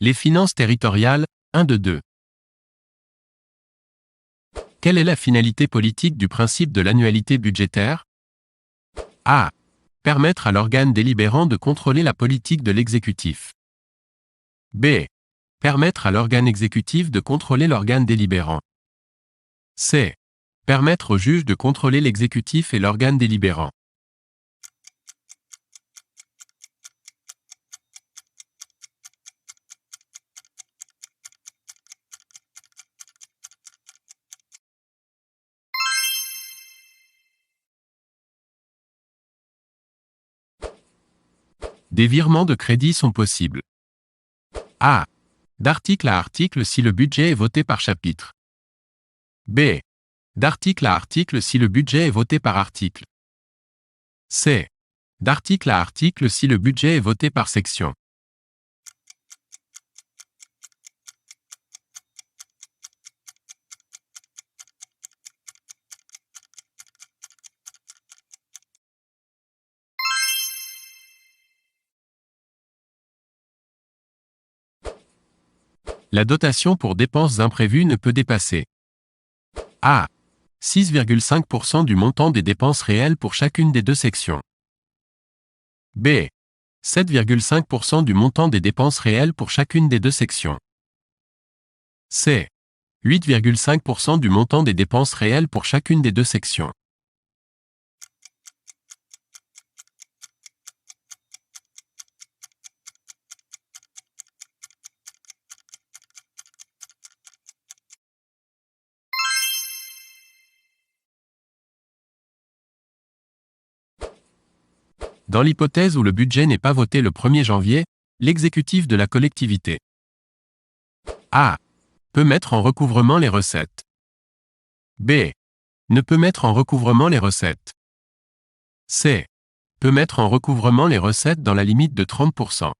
Les finances territoriales, 1 de 2. Quelle est la finalité politique du principe de l'annualité budgétaire? A. Permettre à l'organe délibérant de contrôler la politique de l'exécutif. B. Permettre à l'organe exécutif de contrôler l'organe délibérant. C. Permettre au juge de contrôler l'exécutif et l'organe délibérant. Des virements de crédit sont possibles. A. D'article à article si le budget est voté par chapitre. B. D'article à article si le budget est voté par article. C. D'article à article si le budget est voté par section. La dotation pour dépenses imprévues ne peut dépasser A. 6,5% du montant des dépenses réelles pour chacune des deux sections. B. 7,5% du montant des dépenses réelles pour chacune des deux sections. C. 8,5% du montant des dépenses réelles pour chacune des deux sections. Dans l'hypothèse où le budget n'est pas voté le 1er janvier, l'exécutif de la collectivité A. Peut mettre en recouvrement les recettes. B. Ne peut mettre en recouvrement les recettes. C. Peut mettre en recouvrement les recettes dans la limite de 30%.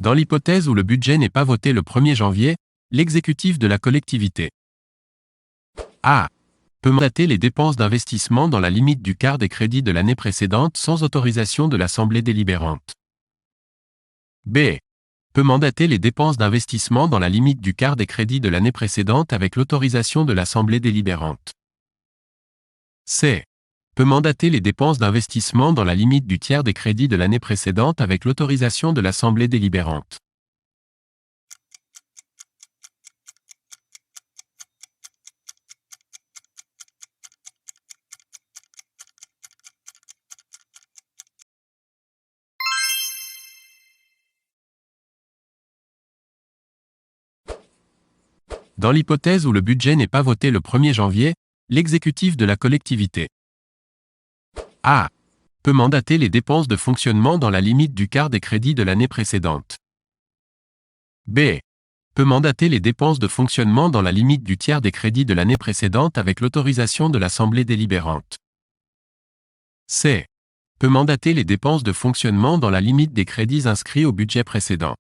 Dans l'hypothèse où le budget n'est pas voté le 1er janvier, l'exécutif de la collectivité A. Peut mandater les dépenses d'investissement dans la limite du quart des crédits de l'année précédente sans autorisation de l'Assemblée délibérante. B. Peut mandater les dépenses d'investissement dans la limite du quart des crédits de l'année précédente avec l'autorisation de l'Assemblée délibérante. C. Peut mandater les dépenses d'investissement dans la limite du tiers des crédits de l'année précédente avec l'autorisation de l'Assemblée délibérante. Dans l'hypothèse où le budget n'est pas voté le 1er janvier, l'exécutif de la collectivité A. Peut mandater les dépenses de fonctionnement dans la limite du quart des crédits de l'année précédente. B. Peut mandater les dépenses de fonctionnement dans la limite du tiers des crédits de l'année précédente avec l'autorisation de l'Assemblée délibérante. C. Peut mandater les dépenses de fonctionnement dans la limite des crédits inscrits au budget précédent.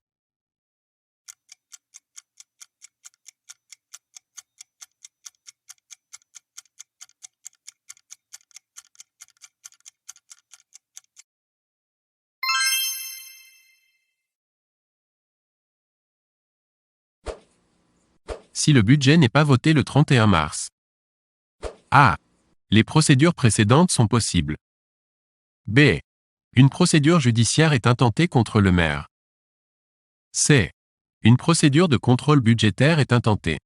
Si le budget n'est pas voté le 31 mars. A. Les procédures précédentes sont possibles. B. Une procédure judiciaire est intentée contre le maire. C. Une procédure de contrôle budgétaire est intentée.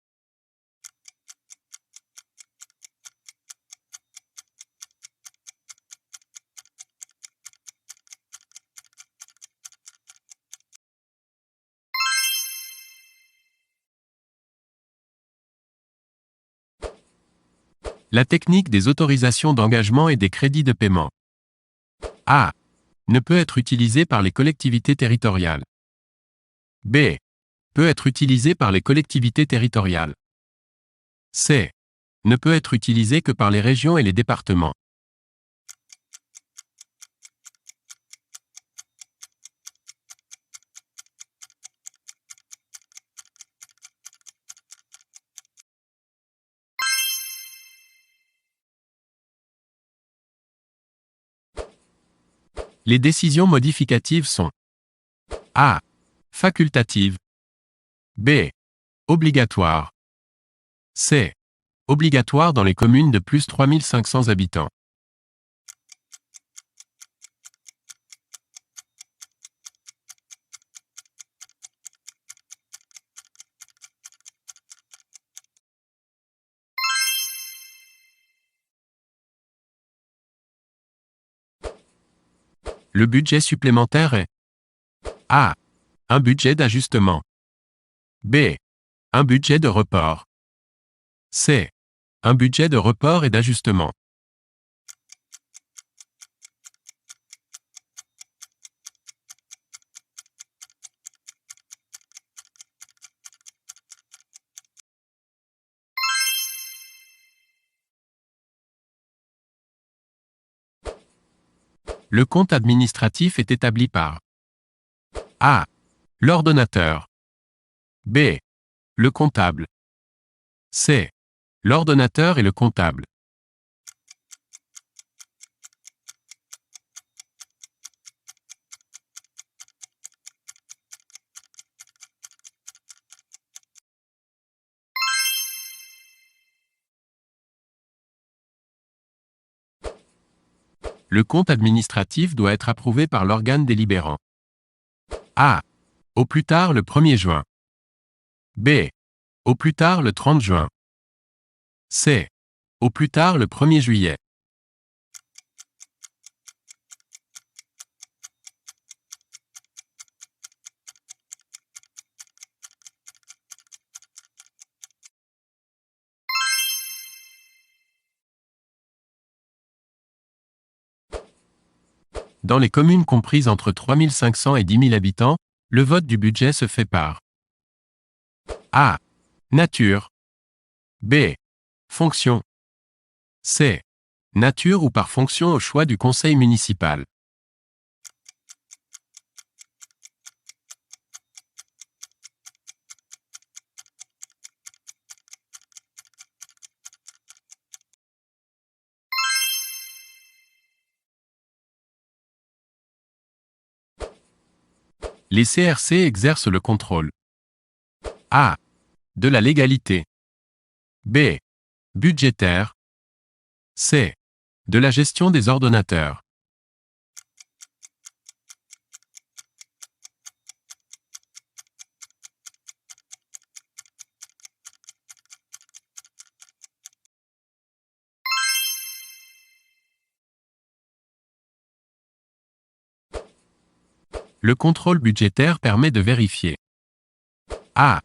La technique des autorisations d'engagement et des crédits de paiement. A. Ne peut être utilisée par les collectivités territoriales. B. Peut être utilisée par les collectivités territoriales. C. Ne peut être utilisée que par les régions et les départements. Les décisions modificatives sont A. Facultatives. B. Obligatoires. C. Obligatoires dans les communes de plus 3500 habitants. Le budget supplémentaire est A. Un budget d'ajustement. B. Un budget de report. C. Un budget de report et d'ajustement. Le compte administratif est établi par A. L'ordonnateur. B. Le comptable. C. L'ordonnateur et le comptable. Le compte administratif doit être approuvé par l'organe délibérant. A. Au plus tard le 1er juin. B. Au plus tard le 30 juin. C. Au plus tard le 1er juillet. Dans les communes comprises entre 3500 et 10 000 habitants, le vote du budget se fait par A. Nature. B. Fonction. C. Nature ou par fonction au choix du conseil municipal. Les CRC exercent le contrôle. A. De la légalité. B. Budgétaire. C. De la gestion des ordonnateurs. Le contrôle budgétaire permet de vérifier A.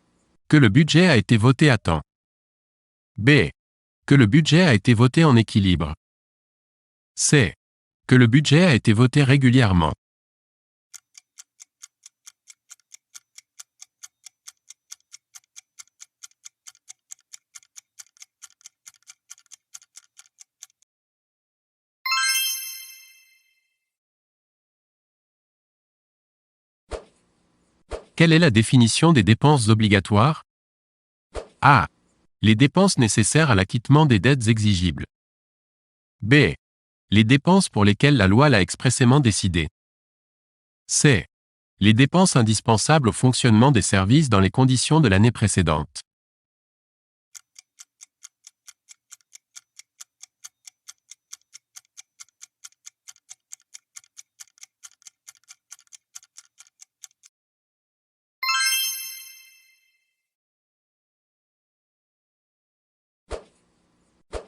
Que le budget a été voté à temps. B. Que le budget a été voté en équilibre. C. Que le budget a été voté régulièrement. Quelle est la définition des dépenses obligatoires? A. Les dépenses nécessaires à l'acquittement des dettes exigibles. B. Les dépenses pour lesquelles la loi l'a expressément décidé. C. Les dépenses indispensables au fonctionnement des services dans les conditions de l'année précédente.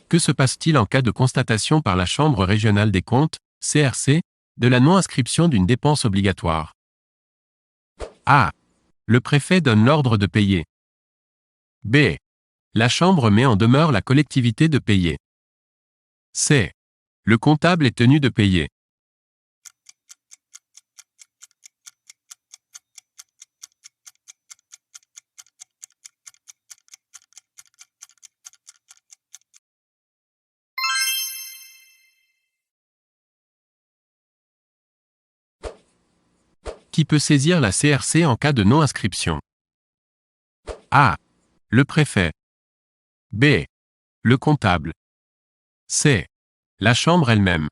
Que se passe-t-il en cas de constatation par la Chambre régionale des comptes, CRC, de la non-inscription d'une dépense obligatoire? A. Le préfet donne l'ordre de payer. B. La Chambre met en demeure la collectivité de payer. C. Le comptable est tenu de payer. Qui peut saisir la CRC en cas de non-inscription? A. Le préfet. B. Le comptable. C. La Chambre elle-même.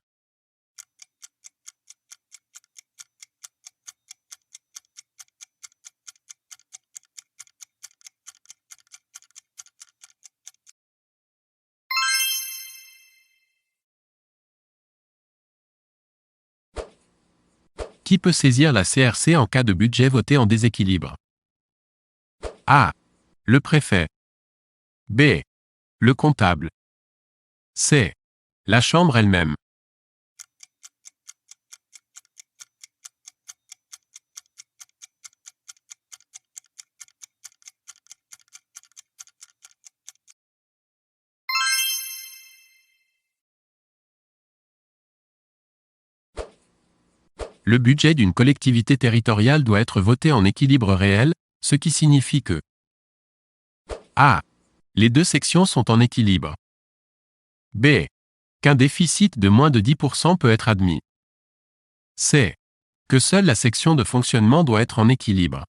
Qui peut saisir la CRC en cas de budget voté en déséquilibre? A. Le préfet. B. Le comptable. C. La chambre elle-même. Le budget d'une collectivité territoriale doit être voté en équilibre réel, ce qui signifie que A. Les deux sections sont en équilibre. B. Qu'un déficit de moins de 10% peut être admis. C. Que seule la section de fonctionnement doit être en équilibre.